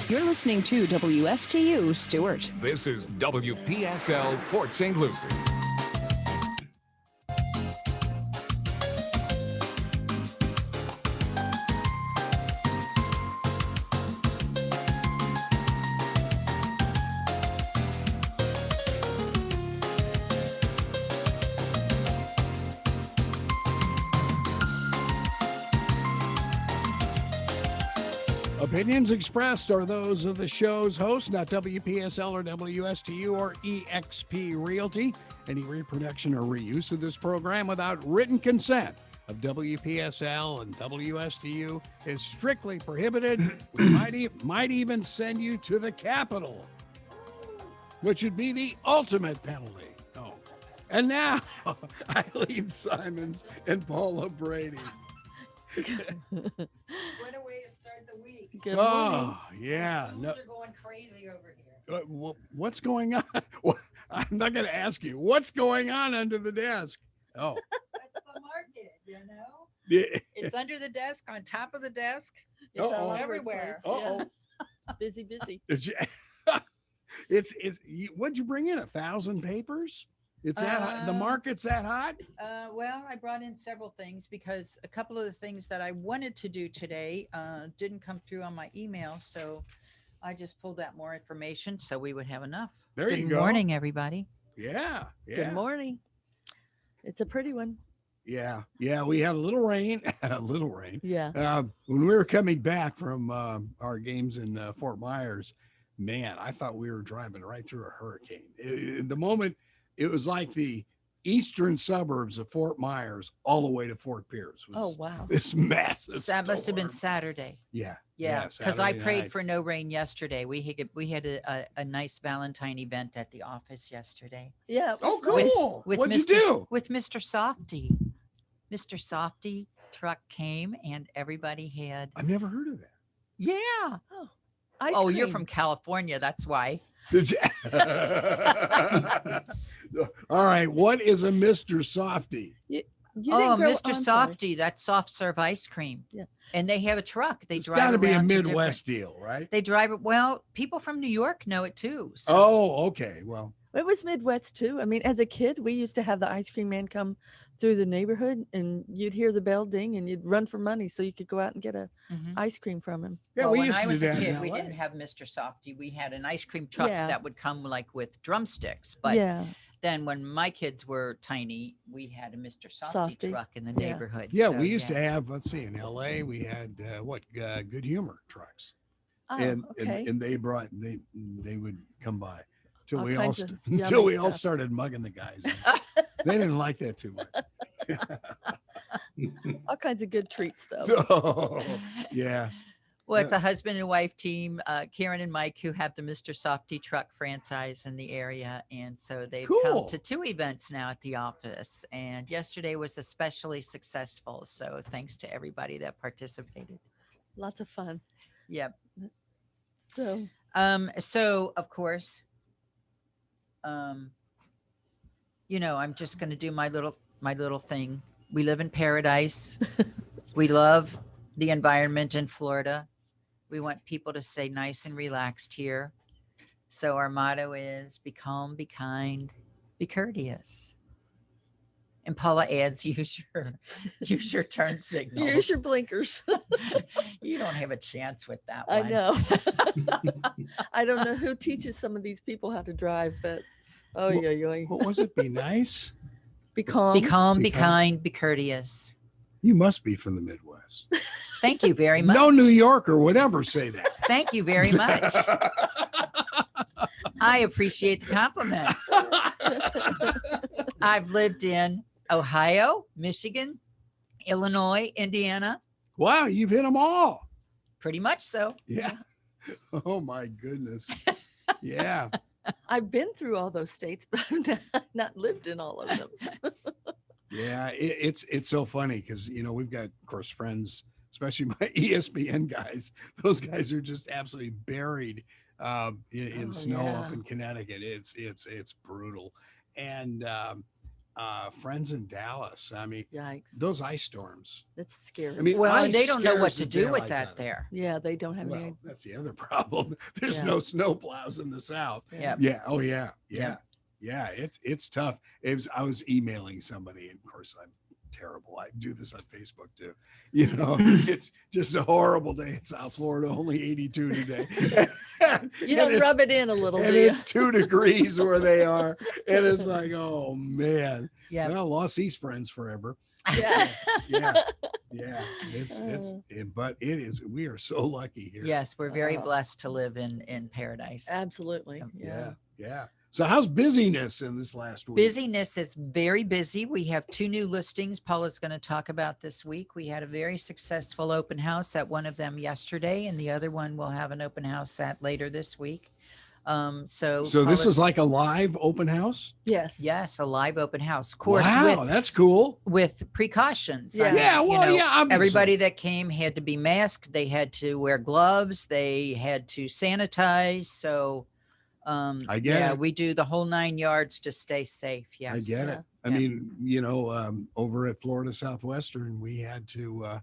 You're listening to WSTU Stewart. This is WPSL Port St. Lucie. Opinions expressed are those of the show's host, not WPSL or WSTU or EXP Realty. Any reproduction or reuse of this program without written consent of WPSL and WSTU is strictly prohibited. We might even send you to the Capitol, which would be the ultimate penalty. Oh. And now, Eileen Simons and Paula Brady. What a way to start the week. Good morning. Yeah. Things are going crazy over here. What's going on? I'm not going to ask you. What's going on under the desk? Oh. That's the market, you know? Yeah. It's under the desk, on top of the desk. It's Uh-oh. all everywhere. Uh-oh. Busy. What'd you bring in? 1,000 papers? It's that hot? The market's that hot? Well, I brought in several things because a couple of the things that I wanted to do today didn't come through on my email. So I just pulled out more information so we would have enough. There you go. Good morning, everybody. Yeah. Good morning. It's a pretty one. Yeah. We had a little rain. Yeah. When we were coming back from our games in Fort Myers, man, I thought we were driving right through a hurricane. The moment, it was like the eastern suburbs of Fort Myers all the way to Fort Pierce. Oh, wow. This massive That must have been storm. Saturday. Yeah. Yeah, because I Saturday prayed night. for no rain yesterday. We had a nice Valentine event at the office yesterday. Yeah. Oh, With- cool. with What'd you Mr. do? With Mr. Softy. Mr. Softy truck came and everybody had. I've never heard of that. Yeah. Ice Oh, you're cream. from California. That's why. Did you- All right. What is a Mr. Softy? You Oh, didn't grow- Mr. I'm sorry. Softy, that's soft serve ice cream. Yeah. And they have a truck. They It's drive got to be a around to different- Midwest deal, right? They drive it. Well, people from New York know it too. So. Oh, okay. Well, It was Midwest too. I mean, as a kid, we used to have the ice cream man come through the neighborhood and you'd hear the bell ding and you'd run for money so you could go out and get a Mhm. ice cream from him. yeah, Well, we when used I to was do a that in kid, we LA. didn't have Mr. Softy. We had an ice cream truck Yeah. that would come like with drumsticks. But yeah. then when my kids were tiny, we had a Mr. Softy, Softy. truck in the Yeah. neighborhood. Yeah, So, we used to have, let's see, in LA, we had Good Humor trucks. Oh, and, okay. and they would come by till All we all kinds of until yummy we all stuff. started mugging the guys. They didn't like that too much. All kinds of good treats though. Oh, yeah. Well, it's a husband and wife team, Karen and Mike, who have the Mr. Softy truck franchise in the area. And so they've Cool. come to 2 events now at the office. And yesterday was especially successful. So thanks to everybody that participated. Lots of fun. Yep. So So of course, I'm just going to do my little thing. We live in paradise. We love the environment in Florida. We want people to stay nice and relaxed here. So our motto is be calm, be kind, be courteous. And Paula adds, use your turn signals. use your blinkers. You don't have a chance with that I one. know. I don't know who teaches some of these people how to drive, but What was it? Be nice? be calm. Be calm, Be be kind. kind, be courteous. You must be from the Midwest. Thank you very much. No New Yorker would ever say that. Thank you very much. I appreciate the compliment. I've lived in Ohio, Michigan, Illinois, Indiana, Wow, you've hit them all. pretty much so. Yeah. Oh my goodness. Yeah. I've been through all those states, but I've not lived in all of them. Yeah, it's so funny because we've got, of course, friends, especially my ESPN guys. Those guys are just absolutely buried in Oh, snow yeah. up in Connecticut. It's brutal, and friends in Dallas. I mean, Yikes. those ice storms. That's scary. I mean, Well, ice and they don't know what scares to the do with daylights out that of there. yeah, they don't have Well, any. that's the other problem. There's Yeah. no snow plows in the South. Yeah. Yeah. Oh yeah. Yeah. Yep. Yeah. It's tough. I was emailing somebody, and of course I'm terrible. I do this on Facebook too. You know, it's just a horrible day in South Florida. Only 82 today. You don't rub it in a little, and do you? it's 2 degrees where they are, and it's like, oh man. Yeah. Well, lost these friends forever. Yeah. Yeah. Yeah. But it is. We are so lucky here. Yes, we're very Oh. blessed to live in paradise. Absolutely. Yeah. Yeah. So how's busyness in this last week? Busyness is very busy. We have 2 new listings Paula's going to talk about this week. We had a very successful open house at one of them yesterday, and the other one will have an open house at later this week. So this Paula's- is like a live open house? Yes. yes, a live open house. Of course, Wow, that's cool. with precautions. Yeah. Yeah, well, yeah, obviously. Everybody that came had to be masked. They had to wear gloves. They had to sanitize. So, I get yeah, it. we do the whole 9 yards to stay safe. Yes. I get it. I Yeah. mean, over at Florida Southwestern, we had to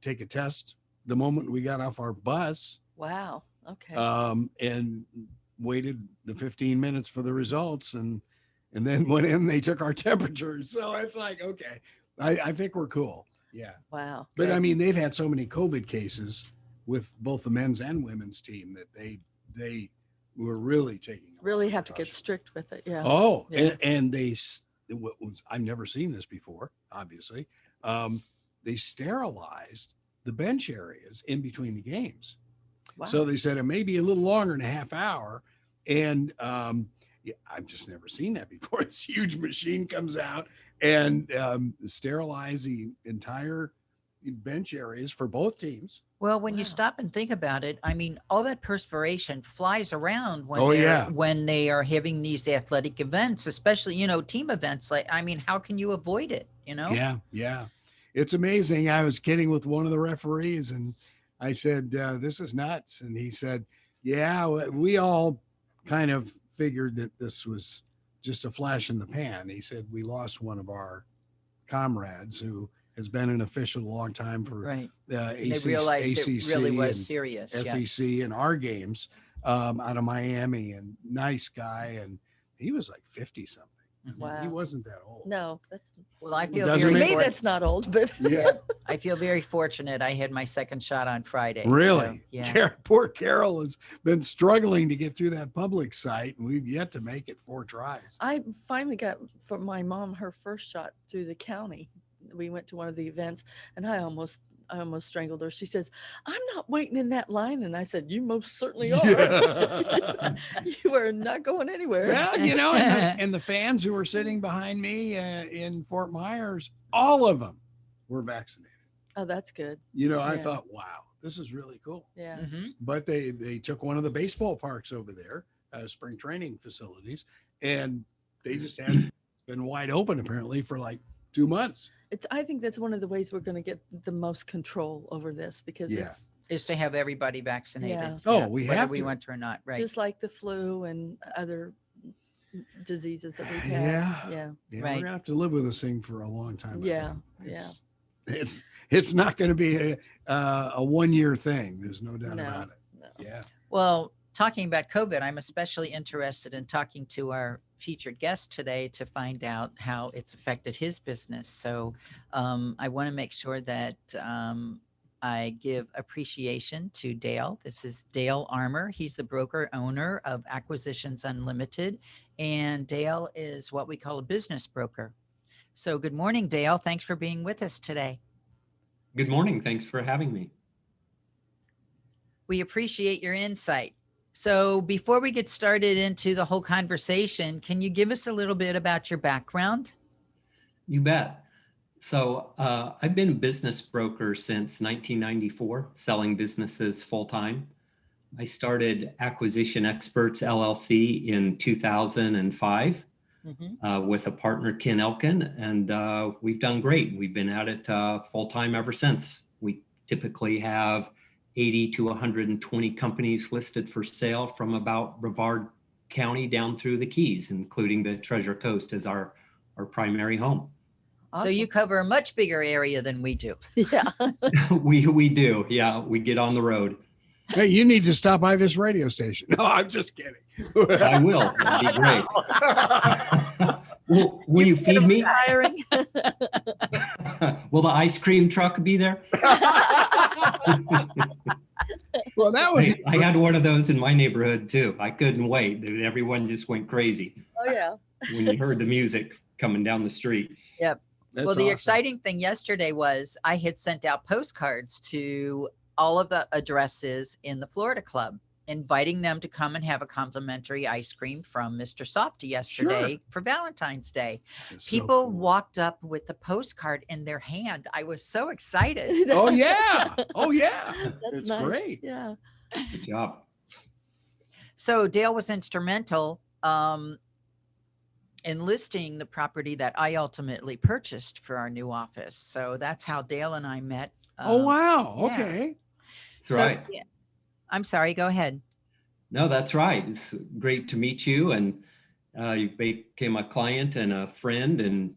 take a test the moment we got off our bus, Wow. Okay. and waited the 15 minutes for the results, and then went in. They took our temperatures, so it's like, okay, I think we're cool. Yeah, Wow. but I Good. mean, they've had so many COVID cases with both the men's and women's team that they were really taking a lot Really of have to get precautions. strict with it. Yeah. Oh, Yeah. and I've never seen this before, obviously. They sterilized the bench areas in between the games. Wow. So they said it may be a little longer than a half hour. And yeah, I've just never seen that before. This huge machine comes out and sterilize the entire bench areas for both teams. Well, when you Wow. stop and think about it, I mean, all that perspiration flies around when Oh, they're yeah. when they are having these athletic events, especially, team events. Like, I mean, how can you avoid it? Yeah, yeah. It's amazing. I was kidding with one of the referees, and I said, this is nuts. And he said, yeah, we all kind of figured that this was just a flash in the pan. He said, we lost one of our comrades who has been an official a long time for Right. ACC, They realized it really was and serious. Yes. SEC and our games out of Miami, and nice guy. And he was like 50 something. Mhm. Wow. He wasn't that old. No, that's Well, I feel doesn't to very make- me. fortunate. That's not old, but Yeah. I feel very fortunate. I had my second shot on Friday. Really? So, yeah. Poor Carol has been struggling to get through that public site, and we've yet to make it 4 tries. I finally got for my mom her first shot through the county. We went to one of the events, and I almost strangled her. She says, "I'm not waiting in that line," and I said, "You most certainly are. Yeah. You are not going anywhere." Well, and the fans who were sitting behind me in Fort Myers, all of them were vaccinated. Oh, that's good. I Yeah. thought, wow, this is really cool. Yeah. Mhm. But they took one of the baseball parks over there, spring training facilities, and they just had been wide open apparently for like 2 months. I think that's one of the ways we're going to get the most control over this because Yeah. it's Is to have everybody vaccinated. Yeah. Oh, we whether have we to. want to or not. Right. just like the flu and other diseases that we've had. Yeah. Yeah. Yeah, Right. we're gonna have to live with this thing for a long time. I Yeah. think. Yeah. It's not going to be a 1-year thing. There's no doubt No. about it. No. Yeah. Well, talking about COVID, I'm especially interested in talking to our featured guest today to find out how it's affected his business. So I want to make sure that I give appreciation to Dale. This is Dale Armour. He's the broker owner of Acquisitions Unlimited. And Dale is what we call a business broker. So good morning, Dale. Thanks for being with us today. Good morning. Thanks for having me. We appreciate your insight. So before we get started into the whole conversation, can you give us a little bit about your background? You bet. So I've been a business broker since 1994, selling businesses full time. I started Acquisition Experts LLC in 2005 with a partner, Ken Elkin, and we've done great. We've been at it full time ever since. We typically have 80 to 120 companies listed for sale from about Brevard County down through the Keys, including the Treasure Coast as our our primary home. So you cover a much bigger area than we do. Yeah. We do. Yeah, we get on the road. Hey, you need to stop by this radio station. No, I'm just kidding. I will. That'd be great. Will you feed me? Hiring. Will the ice cream truck be there? Well, that would I had one of those in my neighborhood too. I couldn't wait. Everyone just went crazy Oh yeah. when you heard the music coming down the street. Yep. That's Well, the awesome. exciting thing yesterday was I had sent out postcards to all of the addresses in the Florida Club, inviting them to come and have a complimentary ice cream from Mr. Softy yesterday for Valentine's Day. It's so People cool. walked up with the postcard in their hand. I was so excited. Oh yeah. Oh yeah. That's It's nice. great. Yeah. Good job. So Dale was instrumental in listing the property that I ultimately purchased for our new office. So that's how Dale and I met. Oh wow. yeah. Okay. That's right. Yeah. I'm sorry, go ahead. No, that's right. It's great to meet you. And you became a client and a friend and,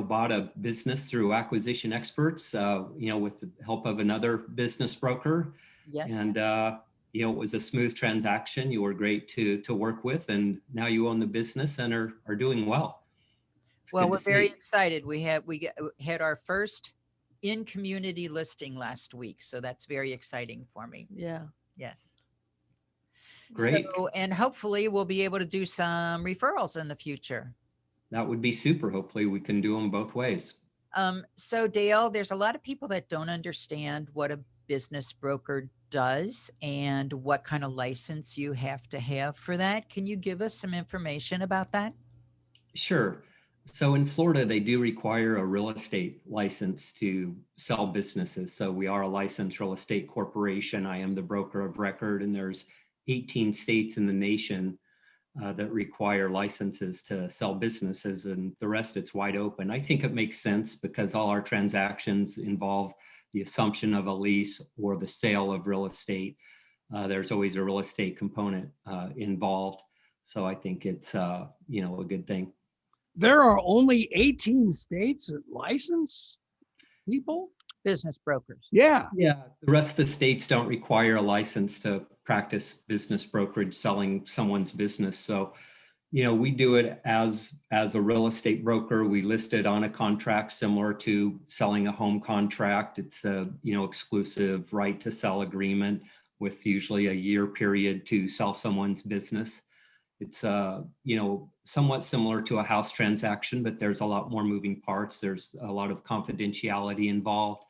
bought a business through Acquisition Experts, with the help of another business broker. Yes. And, it was a smooth transaction. You were great to work with. And now you own the business and are doing well. It's Well, good we're to see. very excited. We had our first in-community listing last week. So that's very exciting for me. Yeah. Yes. Great. So, and hopefully we'll be able to do some referrals in the future. That would be super. Hopefully we can do them both ways. So Dale, there's a lot of people that don't understand what a business broker does and what kind of license you have to have for that. Can you give us some information about that? Sure. So in Florida, they do require a real estate license to sell businesses. So we are a licensed real estate corporation. I am the broker of record, and there's 18 states in the nation that require licenses to sell businesses, and the rest it's wide open. I think it makes sense because all our transactions involve the assumption of a lease or the sale of real estate. There's always a real estate component involved. So I think it's a good thing. There are only 18 states that license people. Business brokers. Yeah. Yeah, the rest of the states don't require a license to practice business brokerage, selling someone's business. So, we do it as a real estate broker. We list it on a contract similar to selling a home contract. It's a, exclusive right to sell agreement with usually a year period to sell someone's business. It's, somewhat similar to a house transaction, but there's a lot more moving parts. There's a lot of confidentiality involved.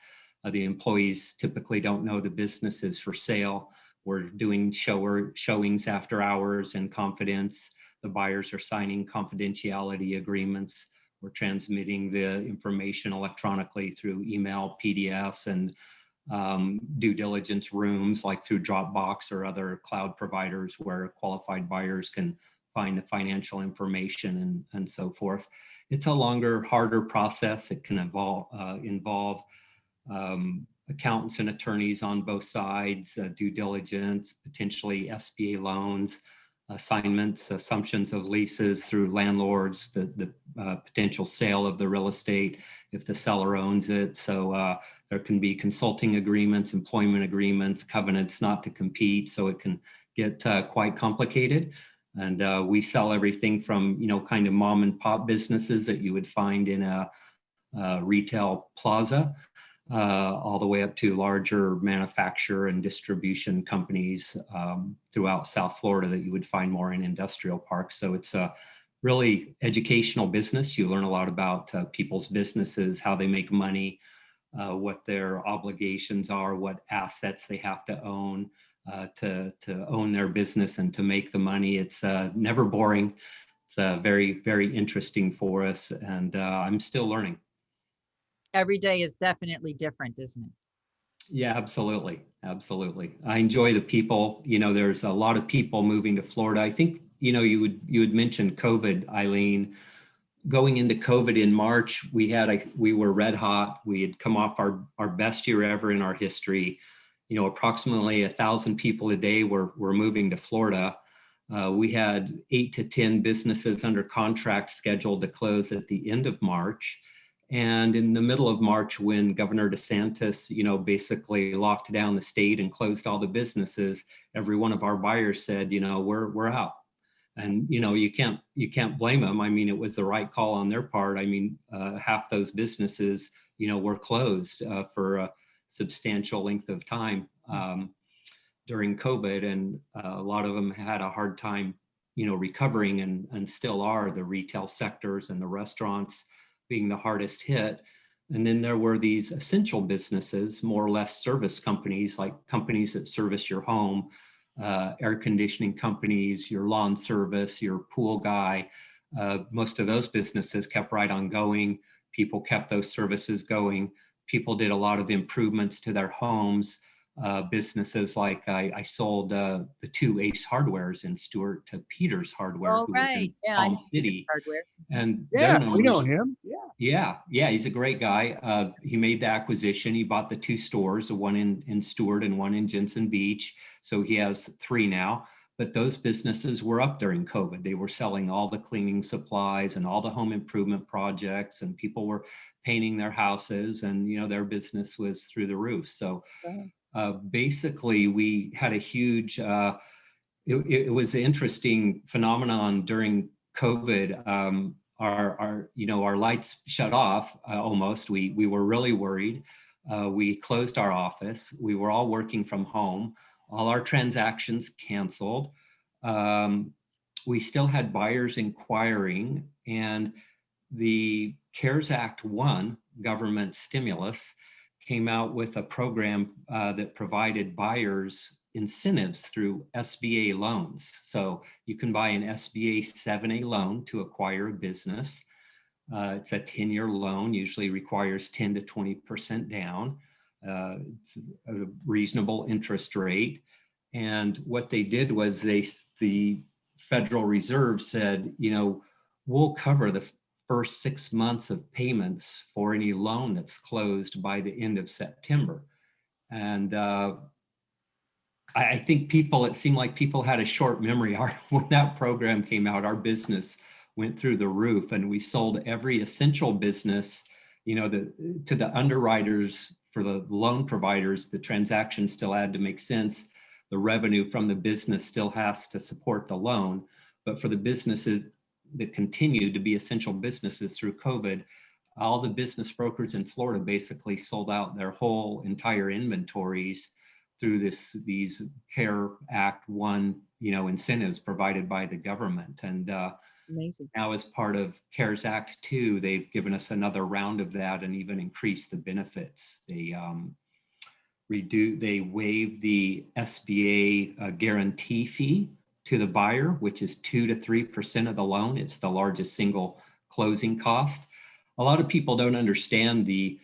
The employees typically don't know the business is for sale. We're doing showings after hours in confidence. The buyers are signing confidentiality agreements. We're transmitting the information electronically through email, PDFs, and due diligence rooms like through Dropbox or other cloud providers where qualified buyers can find the financial information and so forth. It's a longer, harder process. It can involve accountants and attorneys on both sides, due diligence, potentially Sba loans, assignments, assumptions of leases through landlords, the potential sale of the real estate if the seller owns it. So there can be consulting agreements, employment agreements, covenants not to compete. So it can get quite complicated. And we sell everything from, kind of mom and pop businesses that you would find in a retail plaza, all the way up to larger manufacturer and distribution companies throughout South Florida that you would find more in industrial parks. So it's a really educational business. You learn a lot about people's businesses, how they make money, what their obligations are, what assets they have to own to own their business and to make the money. It's never boring. It's very, very interesting for us. And I'm still learning. Every day is definitely different, isn't it? Yeah, absolutely. Absolutely. I enjoy the people. There's a lot of people moving to Florida. I think, you had mentioned COVID, Eileen. Going into COVID in March, we were red hot. We had come off our best year ever in our history. Approximately 1,000 people a day were moving to Florida. We had 8 to 10 businesses under contract scheduled to close at the end of March. And in the middle of March, when Governor DeSantis, basically locked down the state and closed all the businesses, every one of our buyers said, we're out. And you can't blame them. I mean, it was the right call on their part. I mean, half those businesses, were closed for a substantial length of time during COVID, and a lot of them had a hard time, recovering, and still are. The retail sectors and the restaurants being the hardest hit. And then there were these essential businesses, more or less service companies, like companies that service your home, air conditioning companies, your lawn service, your pool guy. Most of those businesses kept right on going. People kept those services going. People did a lot of improvements to their homes. Businesses like I sold the 2 Ace Hardwares in Stewart to Peter's Hardware, Oh, who was right. in Yeah, I Palm know City. hardware. And Yeah, their we know numbers, him. Yeah. yeah, he's a great guy. He made the acquisition. He bought the 2 stores, the one in Stewart and one in Jensen Beach. So he has 3 now. But those businesses were up during COVID. They were selling all the cleaning supplies and all the home improvement projects, and people were painting their houses, and their business was through the roof. So basically, we had a huge. It was an interesting phenomenon during COVID. Our lights shut off almost. We were really worried. We closed our office. We were all working from home. All our transactions canceled. We still had buyers inquiring, and the CARES Act 1 government stimulus came out with a program that provided buyers incentives through SBA loans. So you can buy an SBA 7A loan to acquire a business. It's a 10-year loan, usually requires 10 to 20% down. It's a reasonable interest rate. And what they did was the Federal Reserve said, we'll cover the first 6 months of payments for any loan that's closed by the end of September. And I think it seemed like people had a short memory. When that program came out, our business went through the roof, and we sold every essential business, to the underwriters. For the loan providers, the transaction still had to make sense. The revenue from the business still has to support the loan. But for the businesses that continued to be essential businesses through COVID, all the business brokers in Florida basically sold out their whole entire inventories through these CARE Act 1, incentives provided by the government. And Amazing. now, as part of CARES Act 2, they've given us another round of that and even increased the benefits. They waive the SBA guarantee fee to the buyer, which is 2 to 3% of the loan. It's the largest single closing cost. A lot of people don't understand the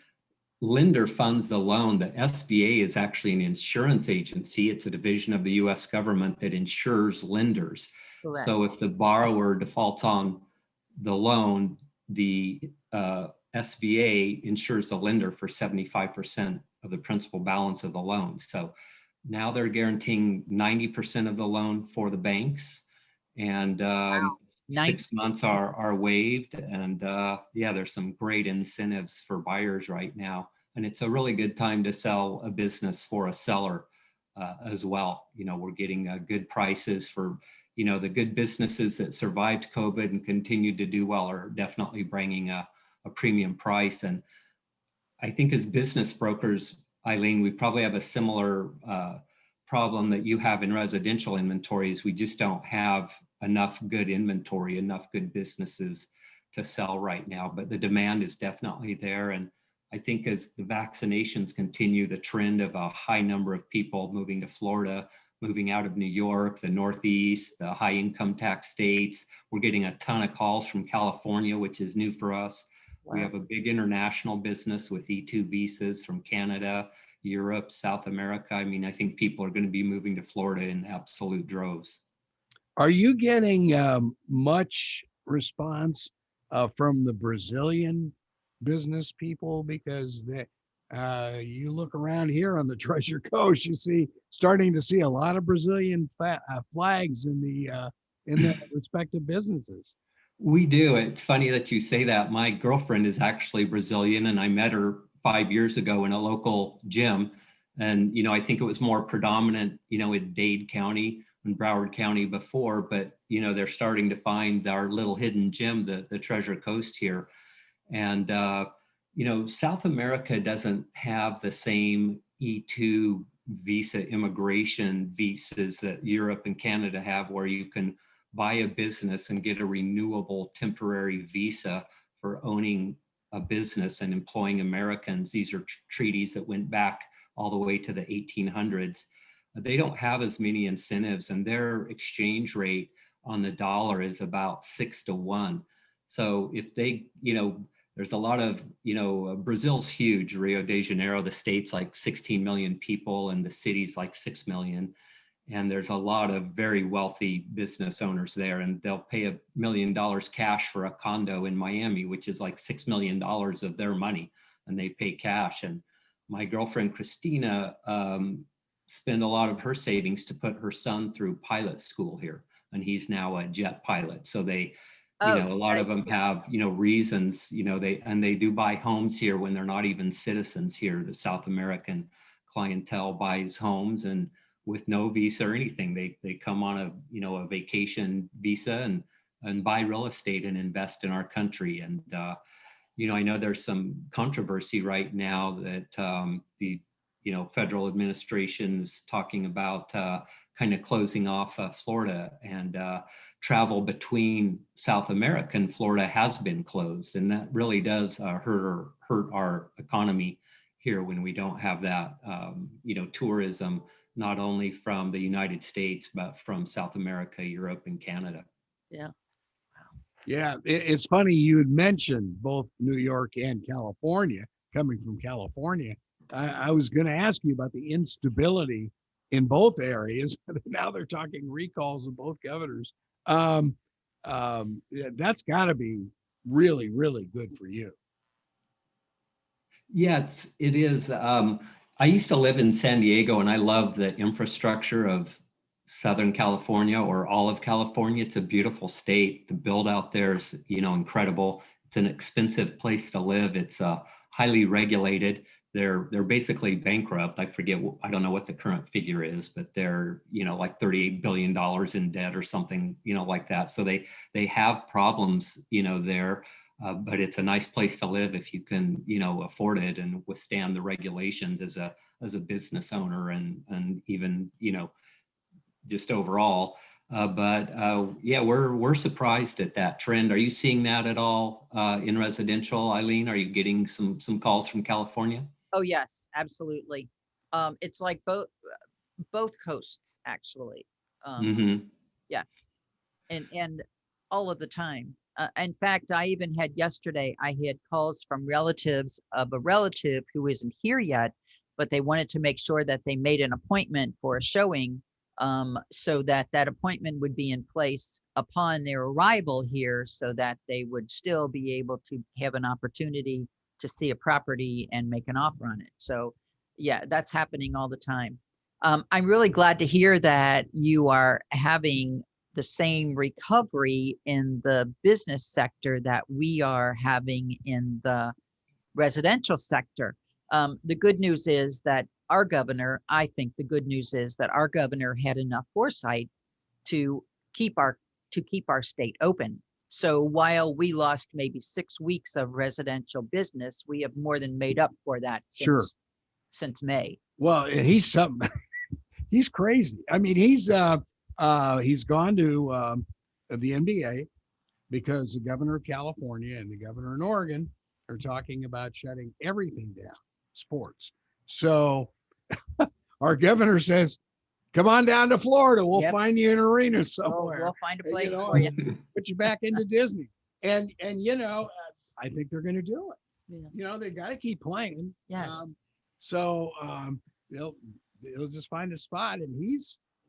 lender funds the loan. The SBA is actually an insurance agency. It's a division of the US government that insures lenders. Correct. So if the borrower defaults on the loan, the SBA insures the lender for 75% of the principal balance of the loan. So now they're guaranteeing 90% of the loan for the banks, and 6 months are waived. And there's some great incentives for buyers right now. And it's a really good time to sell a business for a seller as well. We're getting good prices for, the good businesses that survived COVID and continued to do well are definitely bringing a premium price. And I think as business brokers, Eileen, we probably have a similar problem that you have in residential inventories. We just don't have enough good inventory, enough good businesses to sell right now, but the demand is definitely there. And I think as the vaccinations continue, the trend of a high number of people moving to Florida, moving out of New York, the Northeast, the high income tax states, we're getting a ton of calls from California, which is new for us. Wow. We have a big international business with E2 visas from Canada, Europe, South America. I mean, I think people are going to be moving to Florida in absolute droves. Are you getting much response from the Brazilian business people? Because you look around here on the Treasure Coast, starting to see a lot of Brazilian flags in the in the respective businesses. We do. It's funny that you say that. My girlfriend is actually Brazilian, and I met her 5 years ago in a local gym. And, I think it was more predominant, in Dade County and Broward County before, but, they're starting to find our little hidden gem, the Treasure Coast here. And, South America doesn't have the same E2 visa immigration visas that Europe and Canada have, where you can buy a business and get a renewable temporary visa for owning a business and employing Americans. These are treaties that went back all the way to the 1800s. They don't have as many incentives, and their exchange rate on the dollar is about 6-1. So if they, there's a lot of, Brazil's huge. Rio de Janeiro, the state's like 16 million people, and the city's like 6 million. And there's a lot of very wealthy business owners there, and they'll pay $1 million cash for a condo in Miami, which is like $6 million of their money, and they pay cash. And my girlfriend, Christina, spent a lot of her savings to put her son through pilot school here, and he's now a jet pilot. So they, a lot of them have, reasons, they do buy homes here when they're not even citizens here. The South American clientele buys homes, and with no visa or anything, they come on a vacation visa and buy real estate and invest in our country. And I know there's some controversy right now that the federal administration is talking about kind of closing off Florida, and travel between South America and Florida has been closed, and that really does hurt our economy here when we don't have that tourism, not only from the United States, but from South America, Europe, and Canada. Yeah. Yeah, it's funny you had mentioned both New York and California. Coming from California, I was going to ask you about the instability in both areas. Now they're talking recalls of both governors. That's got to be really, really good for you. Yeah, it is. I used to live in San Diego, and I love the infrastructure of Southern California, or all of California. It's a beautiful state. The build out there is, incredible. It's an expensive place to live. It's highly regulated. They're basically bankrupt. I don't know what the current figure is, but they're, like $38 billion in debt or something, like that. So they have problems, there. But it's a nice place to live if you can, afford it and withstand the regulations as a business owner, and even, just overall. Yeah, we're surprised at that trend. Are you seeing that at all in residential, Eileen? Are you getting some calls from California? Oh yes, absolutely. It's like both coasts actually. Yes, and all of the time. In fact, I even had yesterday, I had calls from relatives of a relative who isn't here yet, but they wanted to make sure that they made an appointment for a showing, so that appointment would be in place upon their arrival here, so that they would still be able to have an opportunity to see a property and make an offer on it. So yeah, that's happening all the time. I'm really glad to hear that you are having the same recovery in the business sector that we are having in the residential sector. The good news is that our governor had enough foresight to keep our state open. So while we lost maybe 6 weeks of residential business, we have more than made up for that since May. Well, he's something. He's crazy. I mean, he's gone to the NBA because the governor of California and the governor in Oregon are talking about shutting everything down, sports. So our governor says, come on down to Florida. We'll find you an arena somewhere. We'll find a place for you. Put you back into Disney. And I think they're going to do it. Yeah. They got to keep playing. Yes. They'll just find a spot, and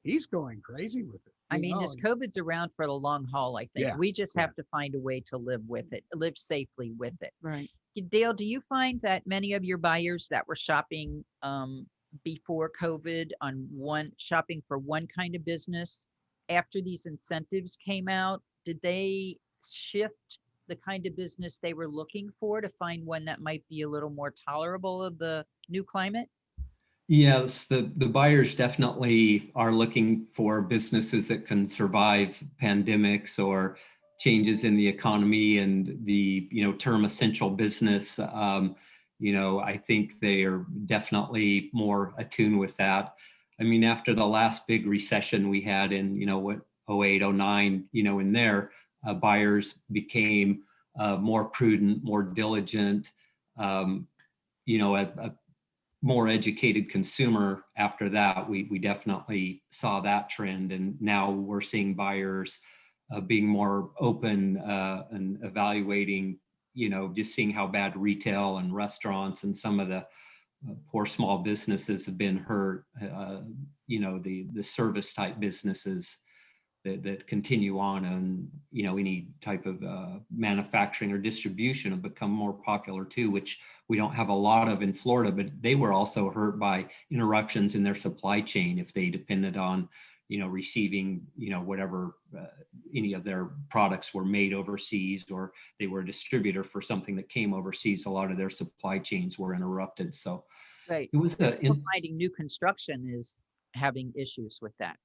he's going crazy with it. I mean, this COVID's around for the long haul, I think. We just have to find a way to live with it, live safely with it. Right. Dale, do you find that many of your buyers that were shopping before COVID shopping for one kind of business, after these incentives came out, did they shift the kind of business they were looking for to find one that might be a little more tolerable of the new climate? Yes, the buyers definitely are looking for businesses that can survive pandemics or changes in the economy and the, term essential business. I think they are definitely more attuned with that. I mean, after the last big recession we had in, what, 08, 09, in there, buyers became more prudent, more diligent, a more educated consumer after that. We definitely saw that trend. And now we're seeing buyers being more open and evaluating, just seeing how bad retail and restaurants and some of the poor small businesses have been hurt, the service type businesses that continue on, and any type of manufacturing or distribution have become more popular too, which we don't have a lot of in Florida, but they were also hurt by interruptions in their supply chain if they depended on receiving whatever any of their products were made overseas, or they were a distributor for something that came overseas. A lot of their supply chains were interrupted. So Right. it was finding new construction is having issues with that.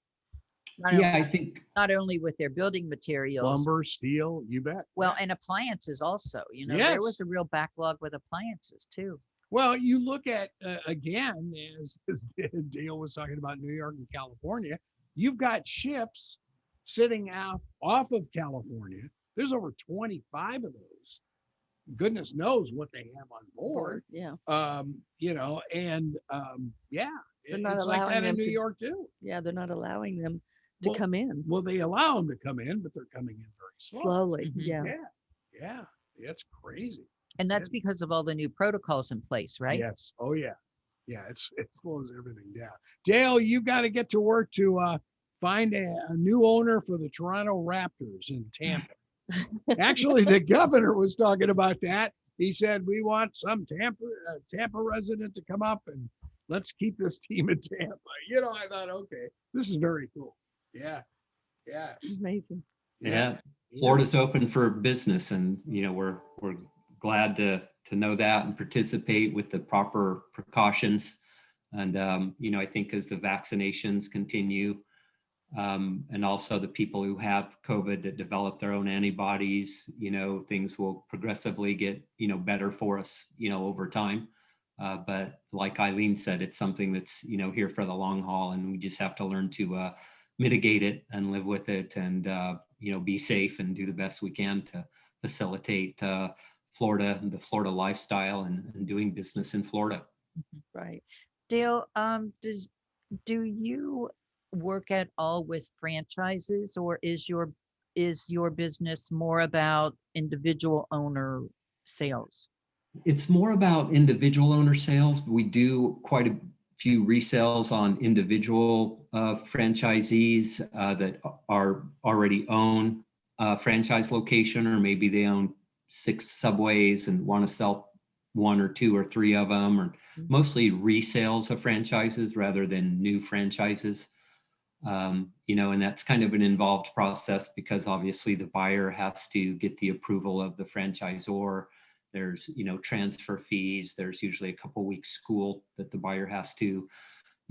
I think Not only with their building materials, Lumber, steel, you bet. well, and appliances also. There Yes. was a real backlog with appliances too. Well, you look at, again, as Dale was talking about New York and California, you've got ships sitting out off of California. There's over 25 of those. Goodness knows what they have on board. Yeah. They're not it's like allowing that in them New to- York too. Yeah, they're not allowing them to Well, come in Well, they allow them to come in, but they're coming in very slow. slowly. Mhm. Yeah. Yeah, it's crazy. And that's because of all the new protocols in place, right? Yes. Oh yeah. Yeah, it slows everything down. Dale, you got to get to work to find a new owner for the Toronto Raptors in Tampa. Actually, the governor was talking about that. He said, we want some Tampa resident to come up and let's keep this team in Tampa. I thought, okay, this is very cool. Yeah. Yeah. Amazing. Yeah. Florida's open for business, and we're glad to know that and participate with the proper precautions. And I think as the vaccinations continue, and also the people who have COVID that develop their own antibodies, things will progressively get better for us over time. But like Eileen said, it's something that's here for the long haul, and we just have to learn to mitigate it and live with it, and be safe and do the best we can to facilitate Florida and the Florida lifestyle and doing business in Florida. Right. Dale, do you work at all with franchises, or is your business more about individual owner sales? It's more about individual owner sales. We do quite a few resales on individual franchisees that are already own a franchise location, or maybe they own 6 Subways and want to sell 1 or 2 or 3 of them, or mostly resales of franchises rather than new franchises. And that's kind of an involved process because obviously the buyer has to get the approval of the franchisor. There's, transfer fees. There's usually a couple weeks school that the buyer has to,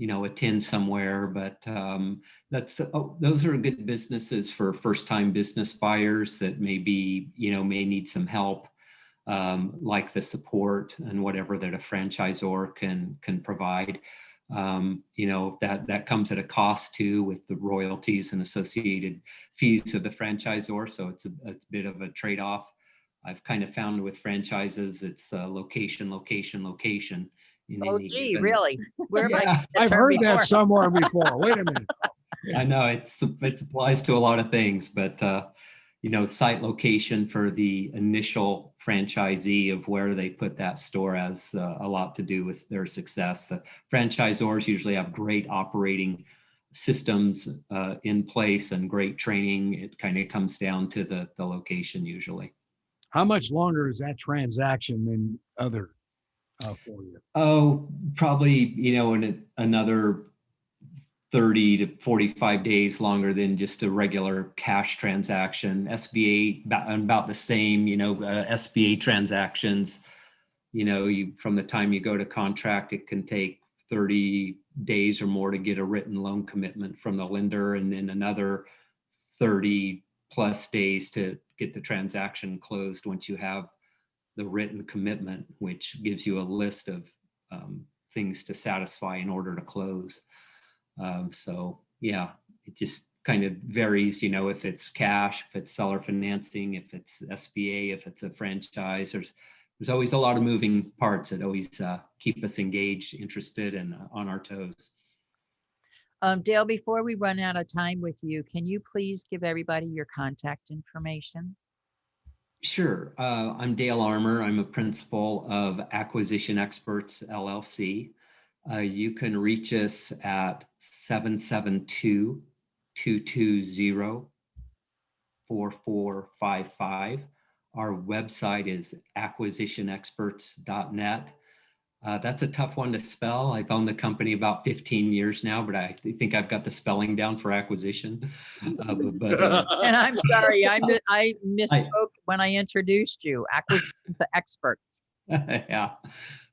attend somewhere. But those are good businesses for first-time business buyers that maybe, may need some help, like the support and whatever that a franchisor can provide. That comes at a cost too, with the royalties and associated fees of the franchisor. So it's a bit of a trade-off. I've kind of found with franchises, it's location. Oh, gee, really? Where have I Yeah, heard that I've term heard that before? somewhere before. Wait a minute. I know it applies to a lot of things, but site location for the initial franchisee of where they put that store has a lot to do with their success. The franchisors usually have great operating systems in place and great training. It kind of comes down to the location usually. How much longer is that transaction than other for you? Oh, probably, in another 30 to 45 days longer than just a regular cash transaction. SBA about the same, SBA transactions, from the time you go to contract, it can take 30 days or more to get a written loan commitment from the lender, and then another 30 plus days to get the transaction closed once you have the written commitment, which gives you a list of things to satisfy in order to close. So yeah, it just kind of varies, if it's cash, if it's seller financing, if it's SBA, if it's a franchise. There's always a lot of moving parts that always keep us engaged, interested, and on our toes. Dale, before we run out of time with you, can you please give everybody your contact information? Sure. I'm Dale Armour. I'm a principal of Acquisition Experts, LLC. You can reach us at 772-220-4455. Our website is acquisitionexperts.net. That's a tough one to spell. I've owned the company about 15 years now, but I think I've got the spelling down for acquisition. And I'm sorry, I misspoke when I introduced you. Acquisition to experts. Yeah.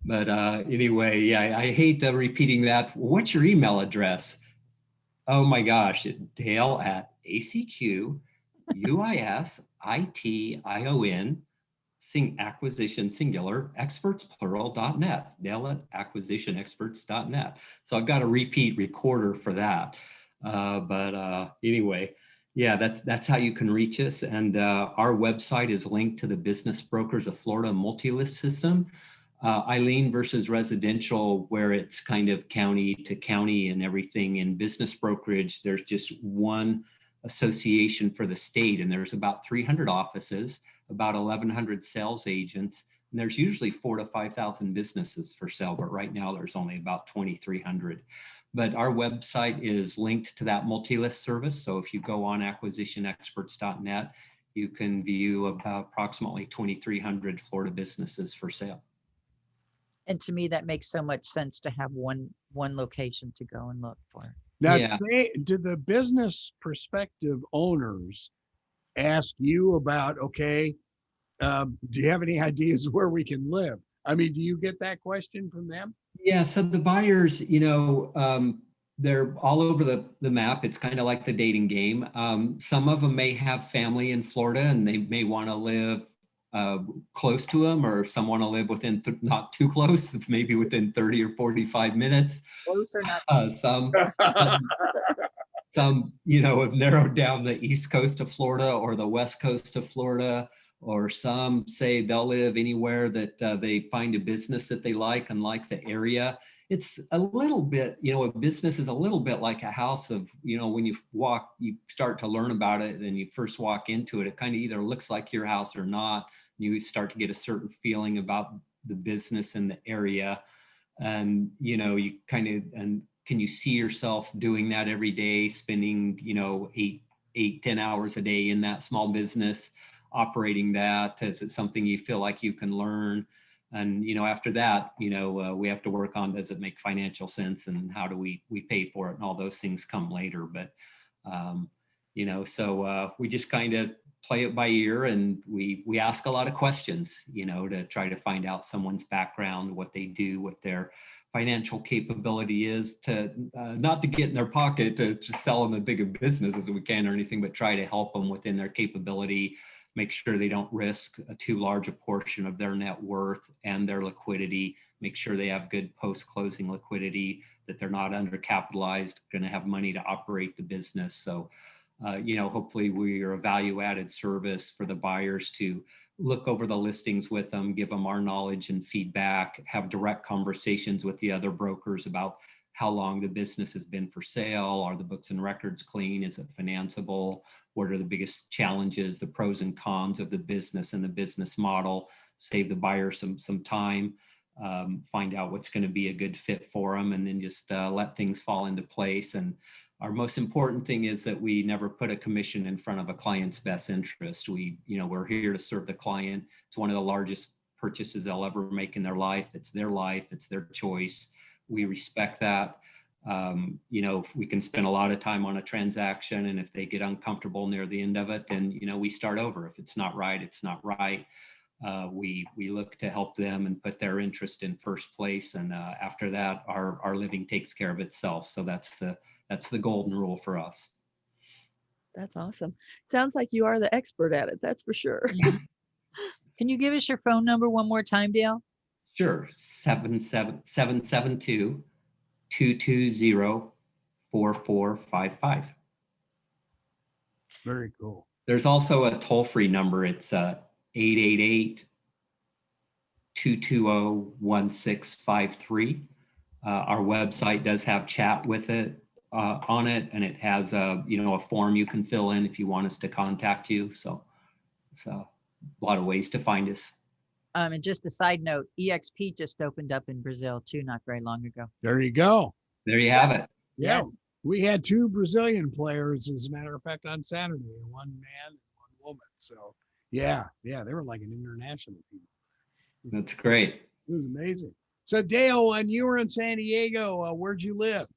But anyway, yeah, I hate repeating that. What's your email address? Oh my gosh, Dale at ACQUISITION acquisition singular experts plural.net. Dale at acquisitionexperts.net. So I've got a repeat recorder for that. But anyway, yeah, that's how you can reach us. And our website is linked to the Business Brokers of Florida multi-list system. Eileen versus residential, where it's kind of county to county and everything. In business brokerage, there's just one association for the state, and there's about 300 offices, about 1,100 sales agents, and there's usually 4,000 to 5,000 businesses for sale, but right now there's only about 2,300. But our website is linked to that multi-list service. So if you go on acquisitionexperts.net, you can view about approximately 2,300 Florida businesses for sale. And to me, that makes so much sense to have one location to go and look for. Now, Yeah. do the business prospective owners ask you about, okay, do you have any ideas of where we can live? I mean, do you get that question from them? Yeah, so the buyers, they're all over the map. It's kind of like the dating game. Some of them may have family in Florida and they may want to live close to them, or some want to live within, not too close, maybe within 30 or 45 minutes. Close or not? Some have narrowed down the east coast of Florida or the west coast of Florida, or some say they'll live anywhere that they find a business that they like and like the area. It's a little bit, a business is a little bit like a house of, when you start to learn about it and you first walk into it, it kind of either looks like your house or not. You start to get a certain feeling about the business and the area. And, you kind of, and can you see yourself doing that every day, spending, 8-10 hours a day in that small business, operating that? Is it something you feel like you can learn? And, after that, we have to work on, does it make financial sense, and how do we pay for it? And all those things come later. But, so we just kind of play it by ear, and we ask a lot of questions, to try to find out someone's background, what they do, what their financial capability is, to not to get in their pocket to just sell them as big a business as we can or anything, but try to help them within their capability, make sure they don't risk too large a portion of their net worth and their liquidity, make sure they have good post-closing liquidity, that they're not undercapitalized, going to have money to operate the business. So, hopefully we are a value-added service for the buyers to look over the listings with them, give them our knowledge and feedback, have direct conversations with the other brokers about how long the business has been for sale. Are the books and records clean? Is it financeable? What are the biggest challenges, the pros and cons of the business and the business model? Save the buyer some time, find out what's going to be a good fit for them, and then just let things fall into place. And our most important thing is that we never put a commission in front of a client's best interest. We're here to serve the client. It's one of the largest purchases they'll ever make in their life. It's their life. It's their choice. We respect that. You know, we can spend a lot of time on a transaction, and if they get uncomfortable near the end of it, then, you know, we start over. If it's not right, it's not right. We look to help them and put their interest in first place. And after that, our living takes care of itself. So that's the golden rule for us. That's awesome. Sounds like you are the expert at it. That's for sure. Mhm. Can you give us your phone number one more time, Dale? Sure. 772-220-4455. Very cool. There's also a toll-free number. It's 888-220-1653. Our website does have chat with it on it, and it has a form you can fill in if you want us to contact you. So a lot of ways to find us. And just a side note, EXP just opened up in Brazil too, not very long ago. There you go. There you have it. Yeah. Yes. We had 2 Brazilian players, as a matter of fact, on Saturday, one man and one woman. So yeah, they were like an international team. That's great. It was amazing. So Dale, when you were in San Diego, where'd you live?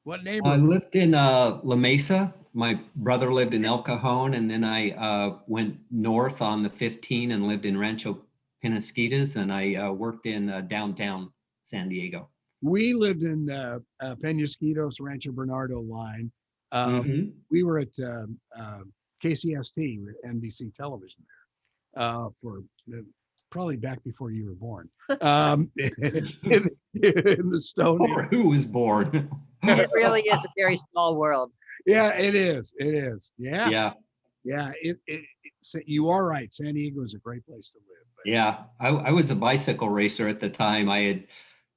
What I neighborhood? lived in La Mesa. My brother lived in El Cajon, and then I went north on the 15 and lived in Rancho Penasquitas, and I worked in downtown San Diego. We lived in Penasquitos, Rancho Bernardo line. We were at KCST with NBC television there for probably back before you were born. In the Stone Or who was born? It really is a very small world. Yeah, it is. It is. Yeah. Yeah. Yeah. So you are right. San Diego is a great place to live. But Yeah. I was a bicycle racer at the time. I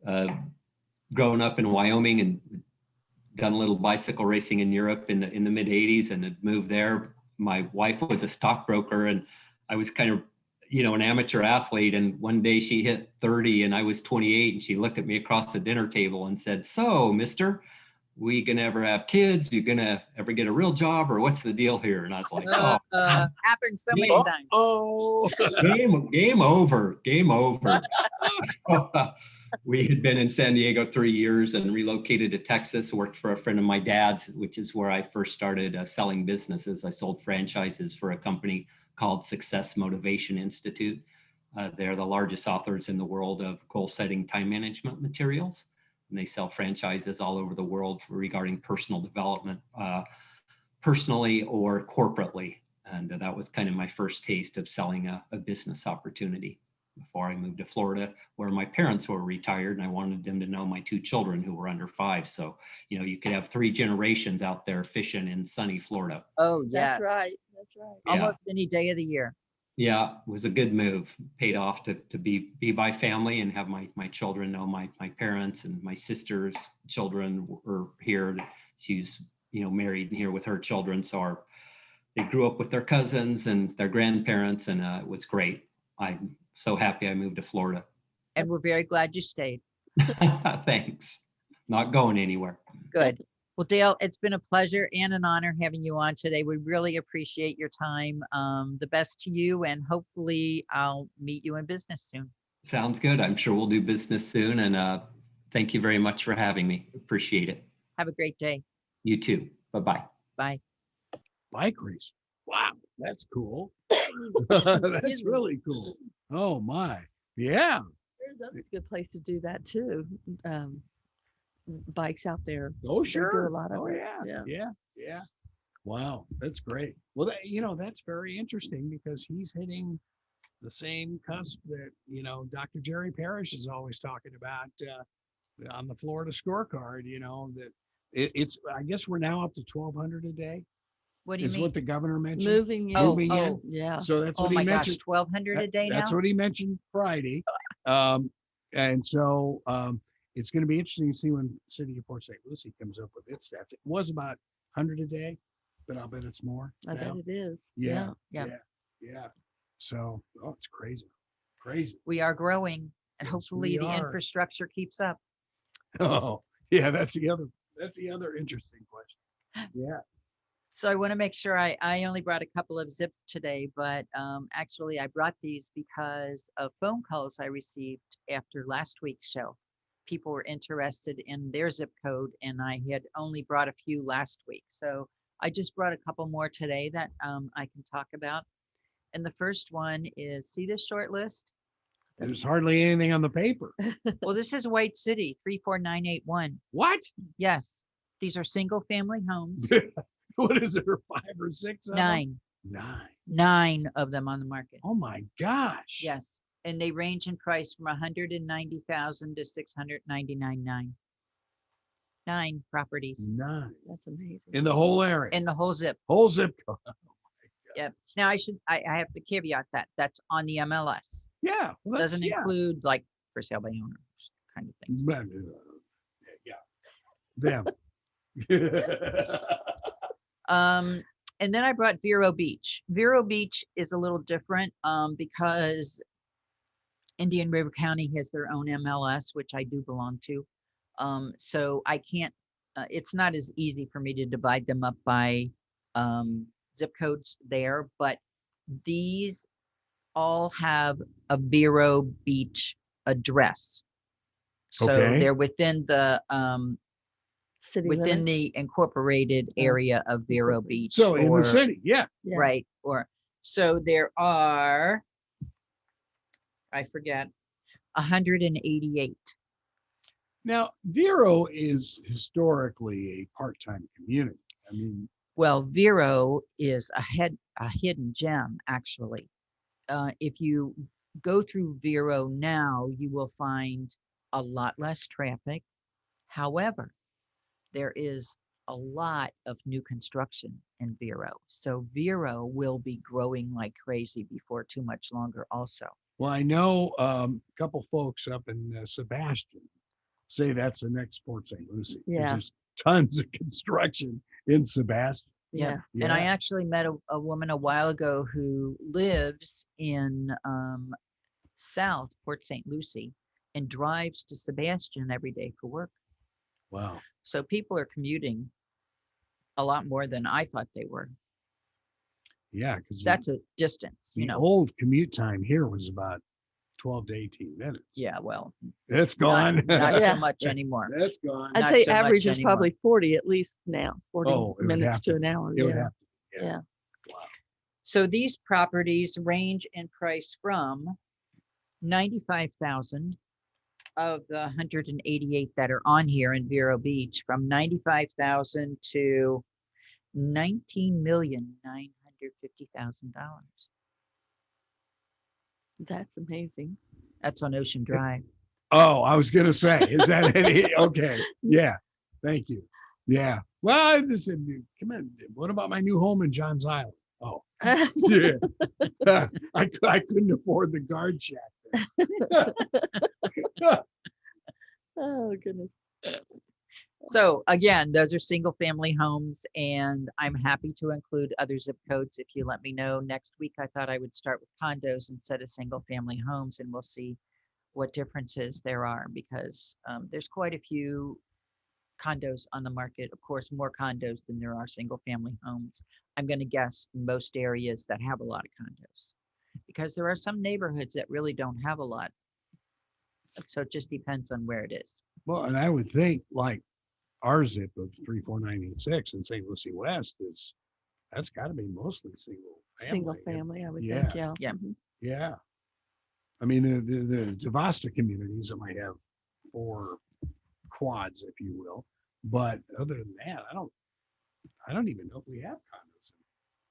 had grown up in Wyoming and done a little bicycle racing in Europe in the mid 80s and had moved there. My wife was a stockbroker, and I was kind of, an amateur athlete. And one day she hit 30 and I was 28, and she looked at me across the dinner table and said, "So, mister, we gonna ever have kids? You gonna ever get a real job, or what's the deal here?" And I was like, "Oh, Happens so many times. oh, game over. We had been in San Diego 3 years and relocated to Texas, worked for a friend of my dad's, which is where I first started selling businesses. I sold franchises for a company called Success Motivation Institute. They're the largest authors in the world of goal-setting time management materials. And they sell franchises all over the world regarding personal development, personally or corporately. And that was kind of my first taste of selling a business opportunity before I moved to Florida, where my parents were retired, and I wanted them to know my 2 children who were under 5. So, you could have 3 generations out there fishing in sunny Florida. Oh, yes. That's right. That's right. Almost any day of the year. Yeah, it was a good move. Paid off to be by family and have my children know my parents, and my sister's children were here. She's, married here with her children. So they grew up with their cousins and their grandparents, and it was great. I'm so happy I moved to Florida. And we're very glad you stayed. Thanks. Not going anywhere. Good. Well, Dale, it's been a pleasure and an honor having you on today. We really appreciate your time. The best to you, and hopefully I'll meet you in business soon. Sounds good. I'm sure we'll do business soon. And thank you very much for having me. Appreciate it. Have a great day. You too. Bye-bye. Bye. bike race. Wow, that's cool. That's really cool. Oh my. Yeah. There's a good place to do that too. Bikes out there. Oh, They sure. do a lot of Oh, it. yeah. Yeah. Yeah. Wow. That's great. Well, that's very interesting because he's hitting the same cusp that, Dr. Jerry Parrish is always talking about on the Florida scorecard, that it's, I guess we're now up to 1,200 a day. What do you Is mean? what the governor mentioned. Moving in. Moving in. Oh. Yeah. So that's Oh what he my gosh, mentioned. 1,200 a day now? That's what he mentioned Friday. And so it's going to be interesting to see when City of Port St. Lucie comes up with its stats. It was about 100 a day, but I'll bet it's more. I bet now. it is. Yeah. Yeah. Yeah. So, it's crazy. Crazy. We are growing, and Yes, hopefully we the are. infrastructure keeps up. Oh, yeah. That's the other interesting question. Yeah. So I want to make sure I only brought a couple of zips today, but actually I brought these because of phone calls I received after last week's show. people were interested in their zip code, and I had only brought a few last week. So I just brought a couple more today that I can talk about. And the first one is, see this short list? There's hardly anything on the paper. Well, this is White City, 34981. What? Yes, these are single family homes. What is there, 5 or 6 of them? 9. 9. 9 of them on the market. Oh my gosh. Yes, and they range in price from 190,000 to 699,900. 9 properties 9. That's amazing. In the whole area. in the whole zip. Whole zip code. Yep. Now I have to caveat that that's on the MLS. Yeah. Well, that's- Doesn't yeah. include like for sale by owners kind of things. But, yeah. Them. And then I brought Vero Beach. Vero Beach is a little different because Indian River County has their own MLS, which I do belong to. So I can't, it's not as easy for me to divide them up by zip codes there, but these all have a Vero Beach address. So Okay. they're within the City within limits? the incorporated area of Vero Exactly. Beach. So in or- the city, yeah. Yeah. right? Or so there are, I forget, 188. Now, Vero is historically a part-time community. I mean, Well, Vero is a hidden gem, actually. If you go through Vero now, you will find a lot less traffic. However, there is a lot of new construction in Vero. So Vero will be growing like crazy before too much longer also. well, I know a couple folks up in Sebastian say that's the next Port St. Lucie. 'cause Yeah. There's tons of construction in Sebastian. Yeah. Yeah. And I Yeah. actually met a woman a while ago who lives in South Port St. Lucie and drives to Sebastian every day for work. Wow. So people are commuting a lot more than I thought they were. Yeah, because That's a distance, the you know. old commute time here was about 12 to 18 minutes. Yeah, well, It's not, gone. not Yeah. so much anymore. That's gone. I'd Not say so much average is anymore. probably 40 at least now, 40 Oh, it would minutes have to to an hour. It would Yeah. have to. Yeah. Yeah. So these properties range in price from 95,000 of the 188 that are on here in Vero Beach, from 95,000 to $19,950,000. That's amazing. That's on Ocean Drive. Oh, I was gonna say, is that any? Okay. Yeah. Thank you. Yeah. Well, this is, come on. What about my new home in Johns Island? Oh, yeah. I couldn't afford the guard shack. Oh, goodness. So again, those are single family homes, and I'm happy to include other zip codes if you let me know. Next week, I thought I would start with condos instead of single family homes, and we'll see what differences there are because there's quite a few condos on the market. Of course, more condos than there are single family homes. I'm going to guess in most areas that have a lot of condos because there are some neighborhoods that really don't have a lot. So it just depends on where it is. Well, and I would think like our zip of 34986 in St. Lucie West that's got to be mostly single Single family, I would Yeah. think. Yeah. Yeah. Mhm. Yeah. I mean, the Javasta communities that might have 4 quads, if you will. But other than that, I don't even know if we have condos in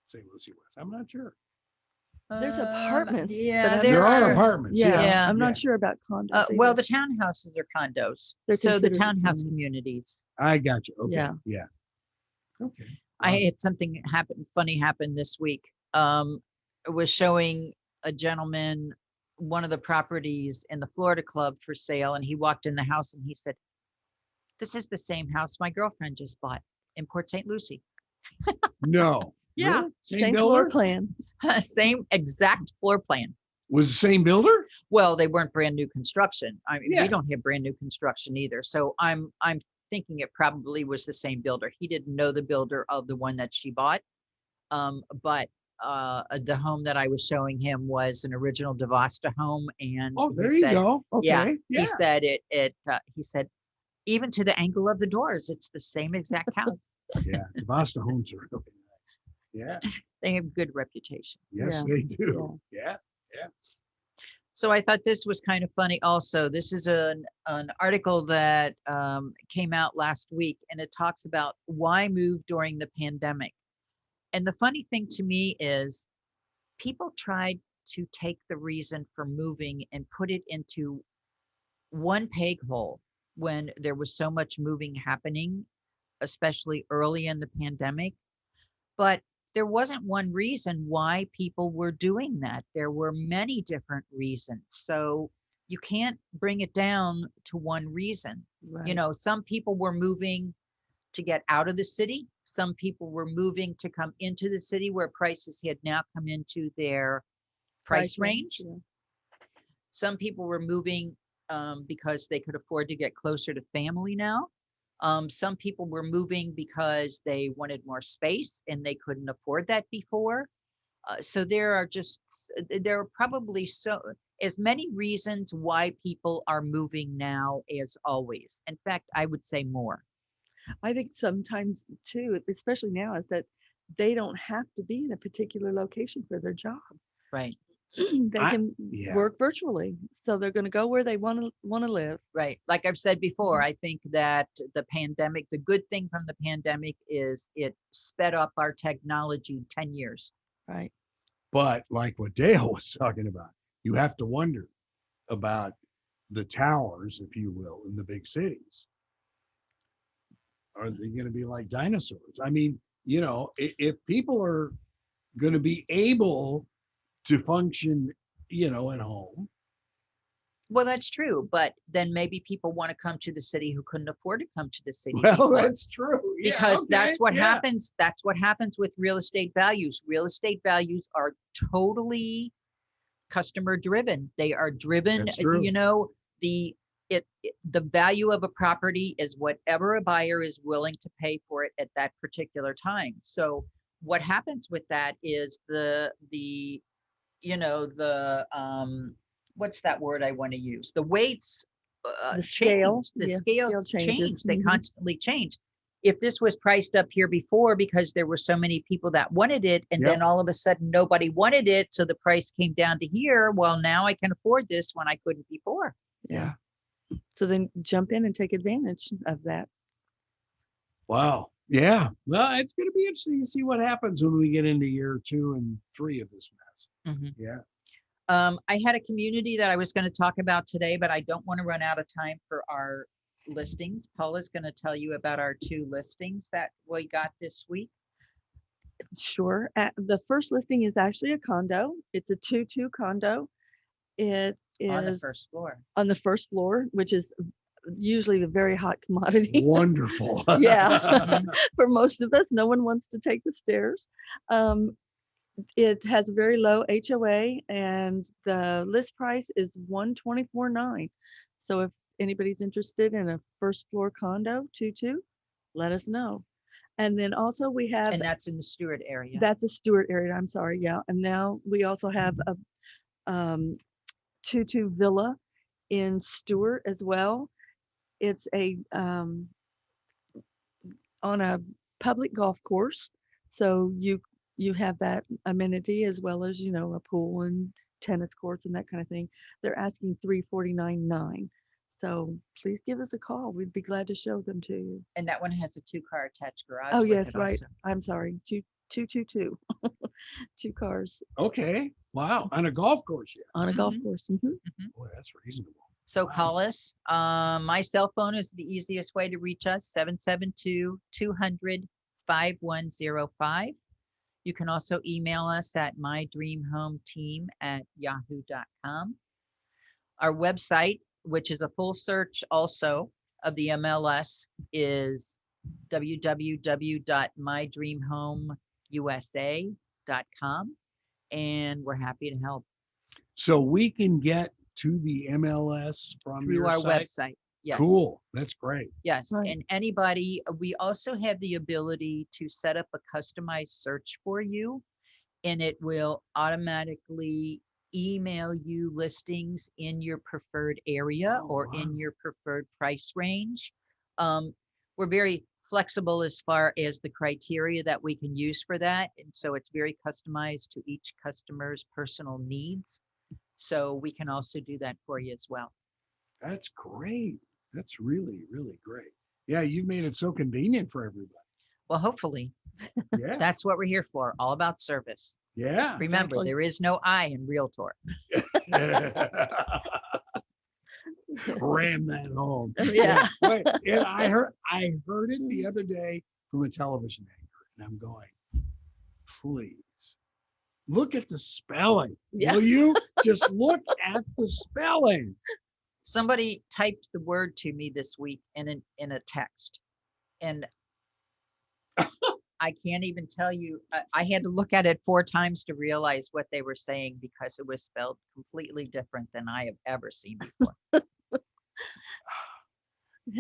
St. Lucie West. I'm not sure. There's apartments, but Yeah, I'm There not are sure. apartments. Yeah. Yeah. I'm Yeah. not sure about condos. well, either. the townhouses are condos. They're So the considered a townhouse condo. communities. I got you. Okay. Yeah. Yeah. Okay. I Wow. had something funny happened this week. It was showing a gentleman one of the properties in the Florida Club for sale, and he walked in the house and he said, "This is the same house my girlfriend just bought in Port St. Lucie." No. Yeah. Really? Same floor builder? plan. Same exact floor plan. Was the same builder? Well, they weren't brand new construction. I mean, Yeah. we don't have brand new construction either. So I'm thinking it probably was the same builder. He didn't know the builder of the one that she bought. But the home that I was showing him was an original DeVosta home, and Oh, he there you said, go. Okay. yeah, he said he said even to the angle of the doors, it's the same exact house. Yeah. The Boston homes are really nice. Yeah. They have good reputation. Yes, Yeah. they do. Yeah. So I thought this was kind of funny also. This is an article that came out last week, and it talks about why move during the pandemic. And the funny thing to me is people tried to take the reason for moving and put it into one peg hole when there was so much moving happening, especially early in the pandemic. But there wasn't one reason why people were doing that. There were many different reasons. So you can't bring it down to one reason. Right. You know, some people were moving to get out of the city. Some people were moving to come into the city where prices had now come into their price range. Yeah. Some people were moving because they could afford to get closer to family now. Some people were moving because they wanted more space and they couldn't afford that before. So there are probably as many reasons why people are moving now as always. In fact, I would say more. I think sometimes too, especially now, is that they don't have to be in a particular location for their job. Right. They can yeah. work virtually, so they're going to go where they want to live. Right. Like I've said before, I think that the good thing from the pandemic is it sped up our technology 10 years. Right. But like what Dale was talking about, you have to wonder about the towers, if you will, in the big cities. Are they going to be like dinosaurs? I mean, you know, if people are going to be able to function, you know, at home. Well, that's true. But then maybe people want to come to the city who couldn't afford to come to the city. Well, before. that's true. Yeah, Because that's what yeah. happens. That's what happens with real estate values. Real estate values are totally customer driven. They are driven, That's true. you know, the value of a property is whatever a buyer is willing to pay for it at that particular time. So what happens with that is what's that word I want to use? The weights The scale, change. The yeah, scale scale changes. change. They Mhm. constantly change. If this was priced up here before because there were so many people that wanted it, and Yep. then all of a sudden nobody wanted it, so the price came down to here. Well, now I can afford this when I couldn't before. Yeah. So then jump in and take advantage of that. Wow. Yeah. Well, it's going to be interesting to see what happens when we get into year 2 and 3 of this mess. Mhm. Yeah. I had a community that I was going to talk about today, but I don't want to run out of time for our listings. Paula's going to tell you about our 2 listings that we got this week. Sure. The first listing is actually a condo. It's a 2-2 condo. It is On the first floor. on the first floor, which is usually a very hot commodity. Wonderful. Yeah. For most of us, no one wants to take the stairs. It has a very low HOA, and the list price is $124,900. So if anybody's interested in a first floor condo, 2-2, let us know. And then also we have, And that's in the Stewart area. that's a Stewart area, I'm sorry, yeah. And now we also have a 2-2 villa in Stewart as well. It's on a public golf course, so you have that amenity as well as, you know, a pool and tennis courts and that kind of thing. They're asking $349,900. So please give us a call. We'd be glad to show them to you. And that one has a 2-car attached garage. Oh with yes, it right. also. I'm sorry. 222. 2 cars Okay. Wow. On a golf course. Yeah. on a golf Mhm. course. Mhm. Boy, that's reasonable. So Wow. call us. My cell phone is the easiest way to reach us, 772-200-5105. You can also email us at mydreamhometeam@yahoo.com. Our website, which is a full search also of the MLS, is www.mydreamhomeusa.com. And we're happy to help So we can get to the MLS from through your our site? website. Yes. Cool. That's great. Yes. Right. And anybody, we also have the ability to set up a customized search for you. and it will automatically email you listings in your preferred area Oh, or wow. in your preferred price range. We're very flexible as far as the criteria that we can use for that. And so it's very customized to each customer's personal needs. So we can also do that for you as well. That's great. That's really, really great. Yeah, you've made it so convenient for everybody. Well, hopefully Yeah. that's what we're here for, all about service. Yeah. Remember, Exactly. there is no I in Realtor. Ram that home. Yeah. Wait, and I heard it the other day from a television anchor, and I'm going, please look at the spelling. Yeah. Will you just look at the spelling? Somebody typed the word to me this week in a text, and I can't even tell you. I had to look at it 4 times to realize what they were saying because it was spelled completely different than I have ever seen before.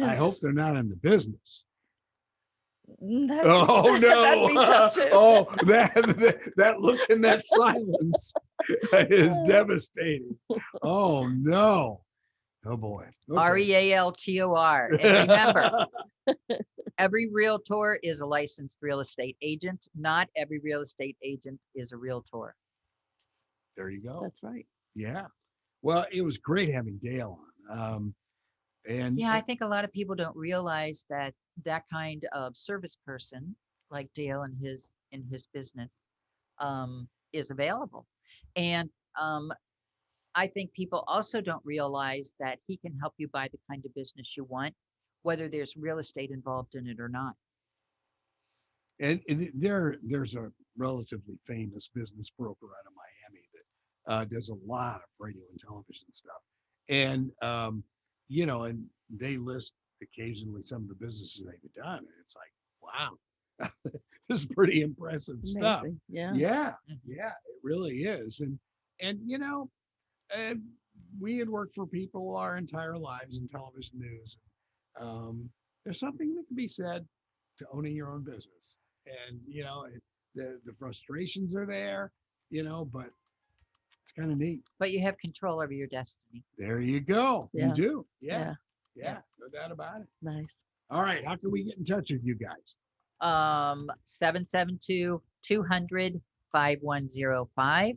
I hope they're not in the business. That'd Oh be, that'd be no! tough too. Oh, that look and that silence is devastating. Oh no! Oh boy! Okay. Realtor. And remember, every realtor is a licensed real estate agent. Not every real estate agent is a realtor. There you go. That's right. Yeah. Well, it was great having Dale on. And Yeah, I think a lot of people don't realize that that kind of service person, like Dale in his business, is available. And I think people also don't realize that he can help you buy the kind of business you want, whether there's real estate involved in it or not. there's a relatively famous business broker out of Miami that does a lot of radio and television stuff. And and they list occasionally some of the businesses they've done, and it's like, wow, this is pretty impressive stuff. Amazing. Yeah. Yeah, Mhm. yeah, it really is. And uh, we had worked for people our entire lives in television news. There's something that can be said to owning your own business, and the frustrations are there, but it's kind of neat. But you have control over your destiny. There you go. You Yeah. do. Yeah. Yeah. Yeah. No doubt about it. Nice. All right. How can we get in touch with you guys? 772-200-5105.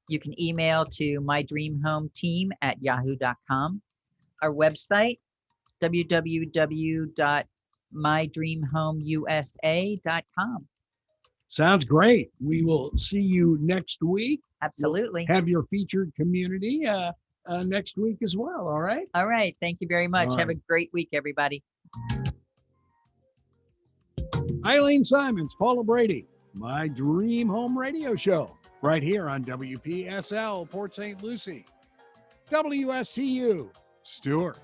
You can email to mydreamhometeam@yahoo.com. Our website, www.mydreamhomeusa.com. Sounds great. We will see you next week. Absolutely. Have your featured community next week as well. All right. All right. Thank you very much. All Have a right. great week, everybody. Eileen Simons, Paula Brady, My Dream Home Radio Show, right here on WPSL Port St. Lucie. WSTU, Stewart.